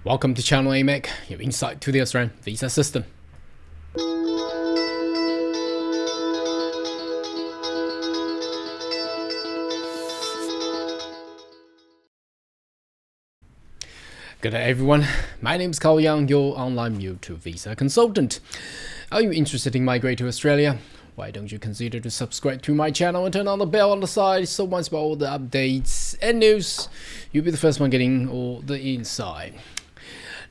Welcome to Channel AMEC, your insight to the Australian visa system. Good day everyone, my name is Carl Young, your online YouTube visa consultant. Are you interested in migrating to Australia? Why don't you consider to subscribe to my channel and turn on the bell on the side so once about all the updates and news, you'll be the first one getting all the insight.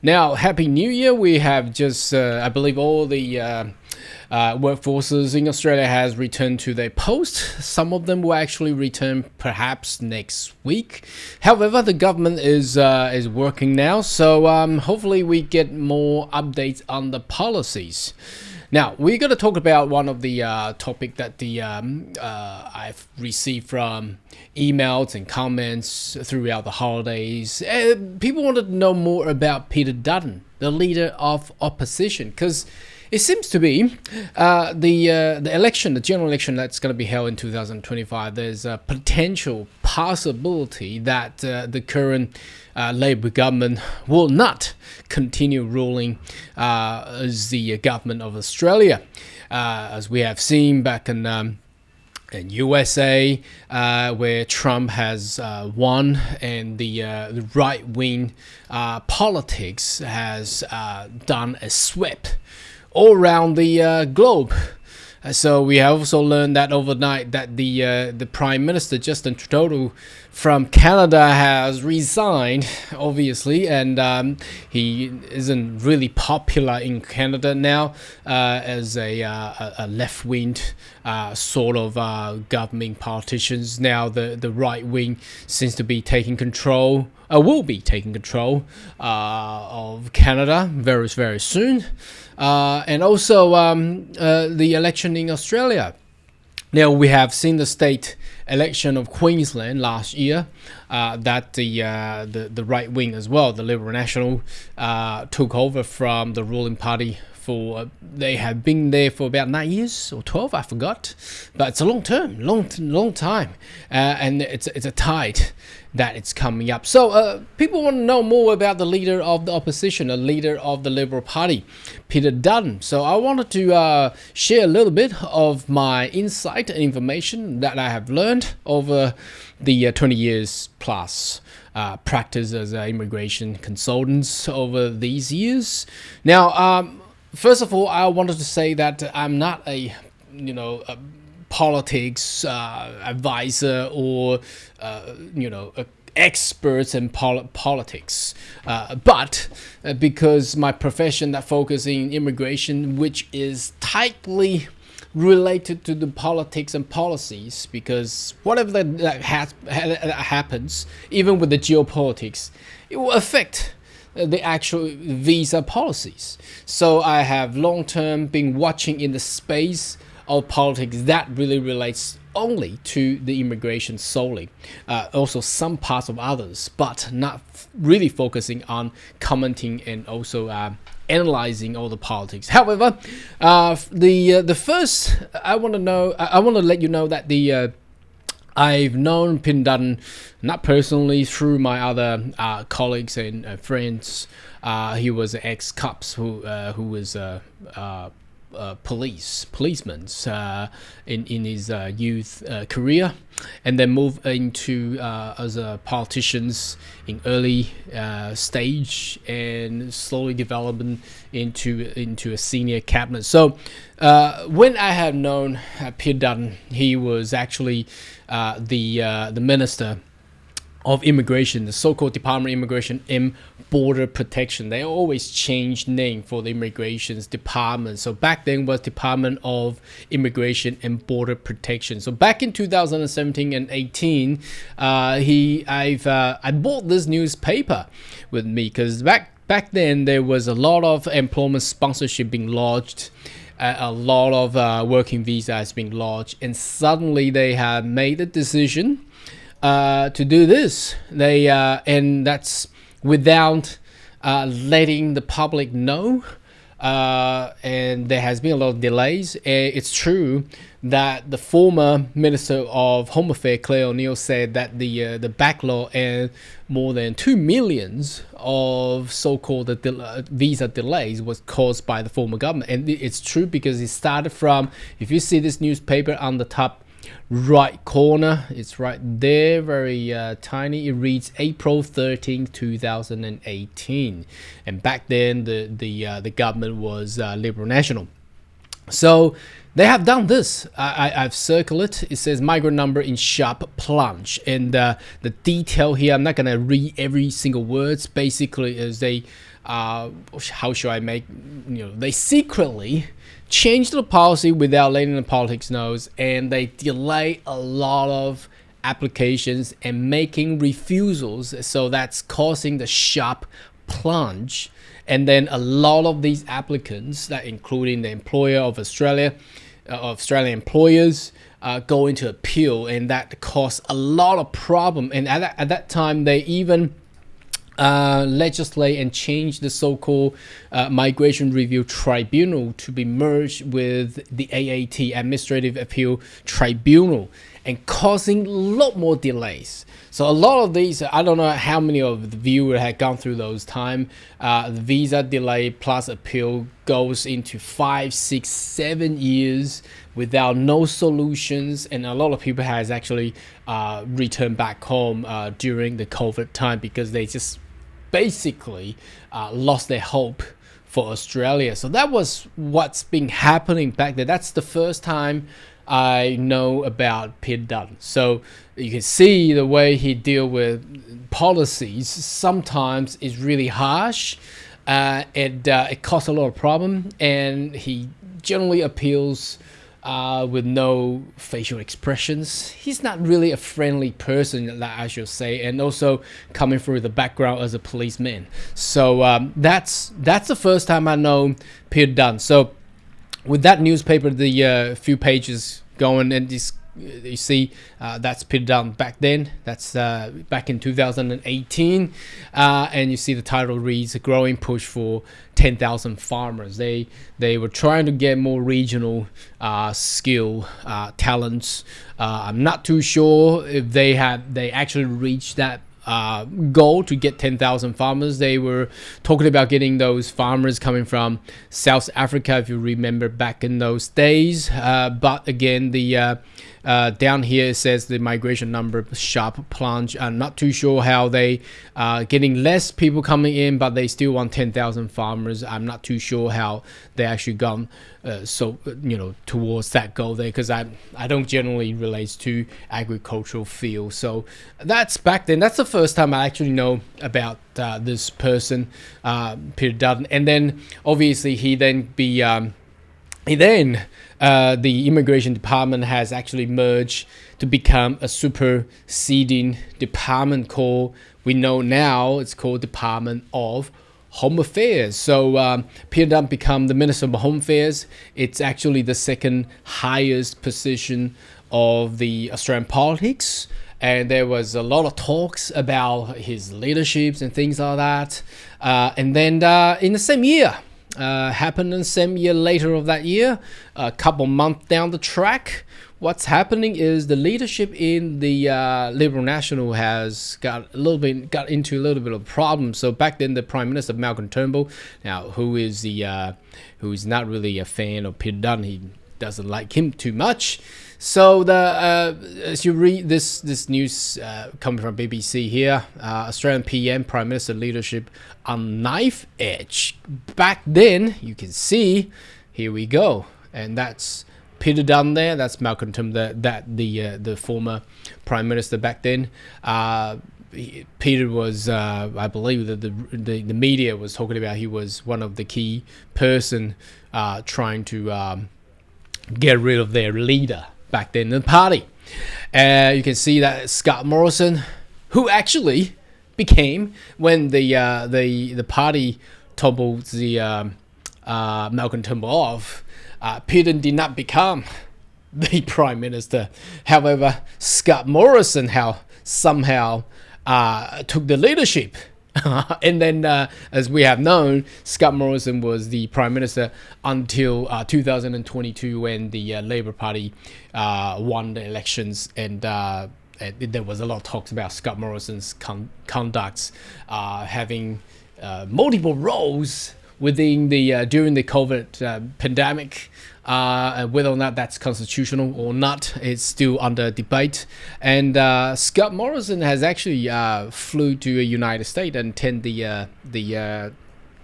Now, Happy New Year. We have just, I believe all the workforces in Australia has returned to their post. Some of them will actually return perhaps next week. However, the government is working now, so hopefully we get more updates on the policies. Now, we're going to talk about one of the topic that I've received from emails and comments throughout the holidays. People wanted to know more about Peter Dutton, the leader of opposition, because it seems to be the election, the general election that's going to be held in 2025, there's a potential possibility that the current Labour government will not continue ruling as the government of Australia. As we have seen back in USA, where Trump has won and the right-wing politics has done a sweep all around the globe. So we have also learned that overnight that the Prime Minister Justin Trudeau from Canada has resigned, obviously, and he isn't really popular in Canada now as a left-wing sort of governing politicians. Now the right wing seems to be taking control, will be taking control of Canada very, very soon. And also the election in Australia. Now we have seen the state election of Queensland last year that the right wing as well, the Liberal National, took over from the ruling party. They have been there for about 9 years or 12, I forgot, but it's a long time, and it's a tide that it's coming up. So people want to know more about the leader of the opposition, the leader of the Liberal Party, Peter Dutton. So I wanted to share a little bit of my insight and information that I have learned over the 20 years plus practice as an immigration consultant over these years. Now, first of all, I wanted to say that I'm not a politics advisor or experts in politics, but because my profession that focuses in immigration, which is tightly related to the politics and policies, because whatever that happens, even with the geopolitics, it will affect the actual visa policies. So I have long-term been watching in the space of politics that really relates only to the immigration solely. Also some parts of others, but not really focusing on commenting and also analyzing all the politics. However, the first I want to let you know that I've known Peter Dutton not personally, through my other colleagues and friends. He was an ex-cops who was policeman in his youth career, and then moved into as a politician in early stage and slowly developing into a senior cabinet. So when I have known Peter Dutton, he was actually the minister of immigration, the so-called Department of Immigration and Border Protection. They always change name for the immigrations department. So back then was Department of Immigration and Border Protection. So back in 2017 and 18, I bought this newspaper with me because back then there was a lot of employment sponsorship being lodged. A lot of working visas being lodged, and suddenly they have made a decision to do this. And that's without letting the public know and there has been a lot of delays. It's true that the former Minister of Home Affairs, Claire O'Neill, said that the backlog and more than 2 millions of so-called visa delays was caused by the former government. And it's true because it started from, if you see this newspaper on the top right corner, it's right there, very tiny. It reads April 13th, 2018, and back then the government was Liberal National. So they have done this. I've circled it. It says migrant number in sharp plunge, and the detail here, I'm not gonna read every single words. Basically is they how should I make, they secretly changed the policy without letting the politics know, and they delay a lot of applications and making refusals, so that's causing the sharp plunge. And then a lot of these applicants, that including the employer of Australian employers, go into appeal, and that caused a lot of problem. And at that time they even legislate and change the so-called Migration Review Tribunal to be merged with the AAT, Administrative Appeal Tribunal, and causing a lot more delays. So a lot of these, I don't know how many of the viewers had gone through those time. The visa delay plus appeal goes into 5, 6, 7 years without no solutions, and a lot of people has actually returned back home during the COVID time because they just basically lost their hope for Australia. So that was what's been happening back there. That's the first time I know about Peter Dutton. So you can see the way he deal with policies sometimes is really harsh. It causes a lot of problem, and he generally appeals with no facial expressions. He's not really a friendly person, I should say, and also coming through the background as a policeman. So that's the first time I know Peter Dutton. So with that newspaper, the few pages going, and this, you see, that's Peter Dutton back then. That's back in 2018, and you see the title reads "A Growing Push for 10,000 Farmers." They were trying to get more regional skill talents. I'm not too sure if they actually reached that goal to get 10,000 farmers. They were talking about getting those farmers coming from South Africa, if you remember back in those days. But again, the down here it says the migration number sharp plunge. I'm not too sure how they getting less people coming in, but they still want 10,000 farmers. I'm not too sure how they actually gone towards that goal there, because I don't generally relate to agricultural field. So that's back then. That's the first time I actually know about this person, Peter Dutton. And then obviously the immigration department has actually merged to become a superseding department called, we know now, it's called Department of Home Affairs. So Peter Dutton become the Minister of Home Affairs. It's actually the second highest position of the Australian politics. And there was a lot of talks about his leaderships and things like that. And then in the same year, happened in the same year later of that year, a couple months down the track, what's happening is the leadership in the Liberal National has got into a little bit of problems. So back then, the Prime Minister Malcolm Turnbull, now who is not really a fan of Peter Dutton, he doesn't like him too much. So as you read this news coming from BBC here, Australian PM Prime Minister leadership on knife edge. Back then, you can see, here we go, and that's Peter Dutton there. That's Malcolm Turnbull, the former Prime Minister back then. Peter was, I believe that the media was talking about he was one of the key person trying to get rid of their leader back then in the party. You can see that Scott Morrison, who actually became, when the party toppled the Malcolm Turnbull off, Peter did not become the Prime Minister. However, Scott Morrison somehow took the leadership And then, as we have known, Scott Morrison was the prime minister until 2022, when the Labour Party won the elections, and there was a lot of talks about Scott Morrison's conduct, having multiple roles within the during the COVID pandemic. Whether or not that's constitutional or not, it's still under debate. And Scott Morrison has actually flew to the United States and attend the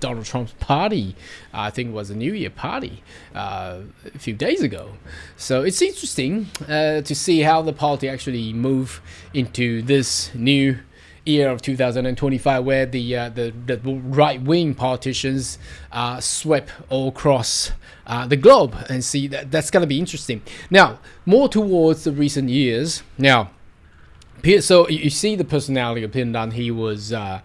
Donald Trump's party. I think it was a New Year party a few days ago. So it's interesting to see how the party actually move into this new year of 2025, where the right-wing politicians swept all across the globe, and see that's going to be interesting. Now, more towards the recent years. Now, so you see the personality of Pierre Dutton. He was not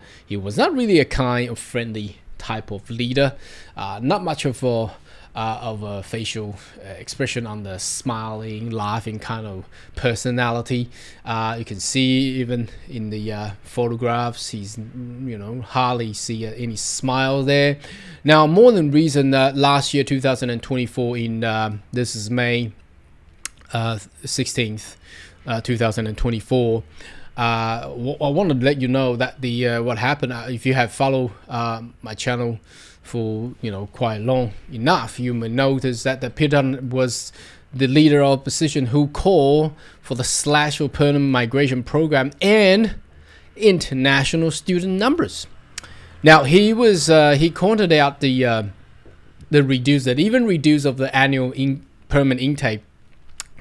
really a kind of friendly type of leader. Not much of a facial expression on the smiling, laughing kind of personality. You can see even in the photographs, he's hardly see any smile there. Now, more than reason, last year 2024, in this is May 16th, 2024. I wanted to let you know that the what happened. If you have followed my channel for quite long enough, you may notice that the Pierre Dutton was the leader of opposition who called for the slash or permanent migration program and international student numbers. Now, he pointed out the reduce of the annual permanent intake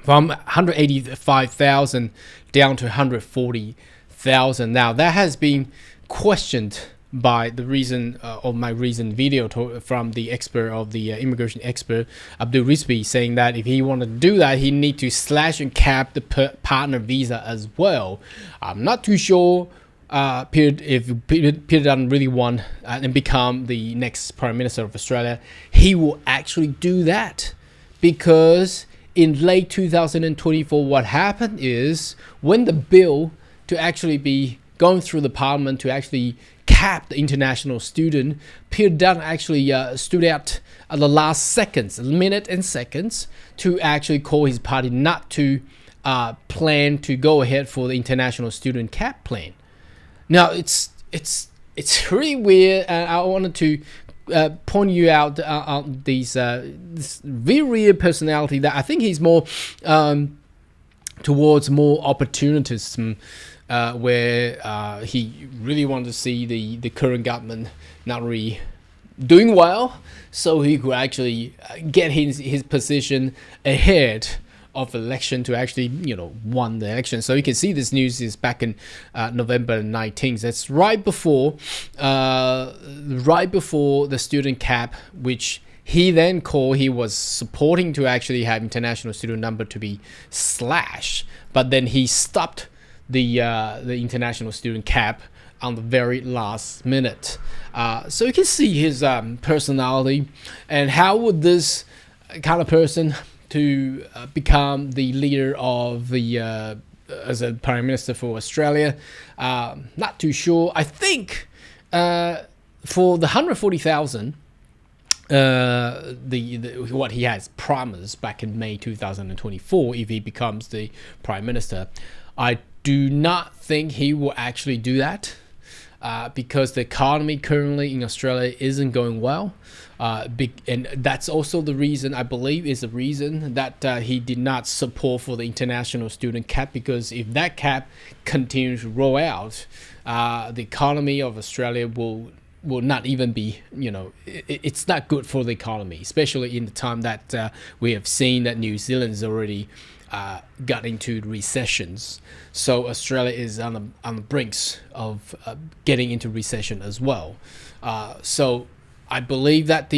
from 185,000 down to 140,000. Now, that has been questioned by the reason of my recent video from the expert of the immigration expert Abdul Rizvi, saying that if he wanted to do that, he need to slash and cap the partner visa as well. I'm not too sure if Pierre Dutton really want and become the next Prime Minister of Australia, he will actually do that, because in late 2024, what happened is, when the bill to actually be going through the parliament to actually cap the international student, Pierre Dutton actually stood out at the last seconds, minute and seconds, to actually call his party not to plan to go ahead for the international student cap plan. Now, it's really weird, and I wanted to point you out on this very weird personality that I think he's more towards more opportunism, where he really wanted to see the current government not really doing well, so he could actually get his position ahead of election to actually won the election. So you can see this news is back in November 19th. That's right before the student cap, which he then called, he was supporting to actually have international student number to be slashed, but then he stopped the international student cap on the very last minute. So you can see his personality, and how would this kind of person to become the leader of the as a Prime Minister for Australia. Not too sure. I think for the 140,000, what he has promised back in May 2024, if he becomes the Prime Minister, I do not think he will actually do that, because the economy currently in Australia isn't going well. And that's also the reason, I believe, is the reason that he did not support for the international student cap, because if that cap continues to roll out, the economy of Australia will not even be, it's not good for the economy, especially in the time that we have seen that New Zealand's already got into recessions. So Australia is on the brinks of getting into recession as well. So I believe that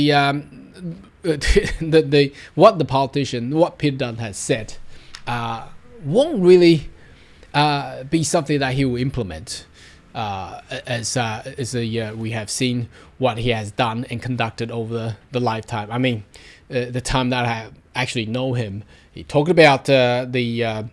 what Pierre Dutton has said won't really be something that he will implement. We have seen what he has done and conducted over the lifetime. I mean, the time that I actually know him, he talked about the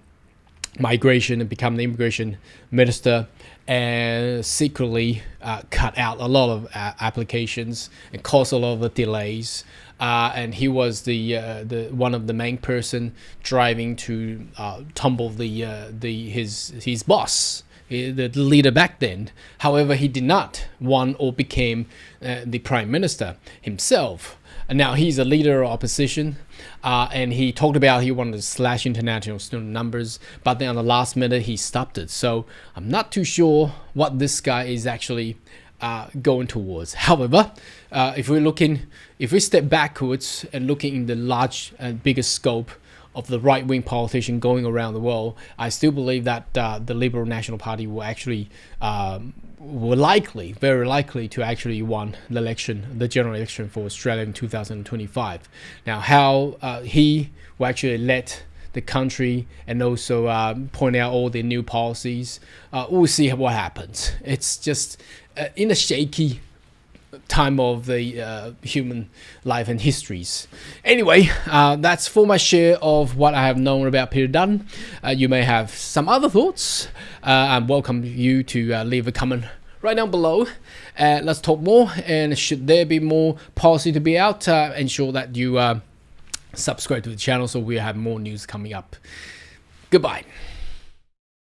migration and become the immigration minister, and secretly cut out a lot of applications and caused a lot of delays. And he was the one of the main person driving to tumble his boss, the leader back then. However, he did not won or became the prime minister himself. And now he's a leader of opposition, and he talked about he wanted to slash international student numbers, but then on the last minute he stopped it. So I'm not too sure what this guy is actually going towards. However, if we step backwards and looking in the large and bigger scope of the right-wing politician going around the world, I still believe that the Liberal National Party will actually very likely to actually won the general election for Australia in 2025. Now, how he will actually lead the country and also point out all the new policies, we'll see what happens. It's just in a shaky time of the human life and histories. Anyway, that's for my share of what I have known about Peter Dutton. You may have some other thoughts. I welcome you to leave a comment right down below. Let's talk more, and should there be more policy to be out, ensure that you subscribe to the channel so we have more news coming up. Goodbye.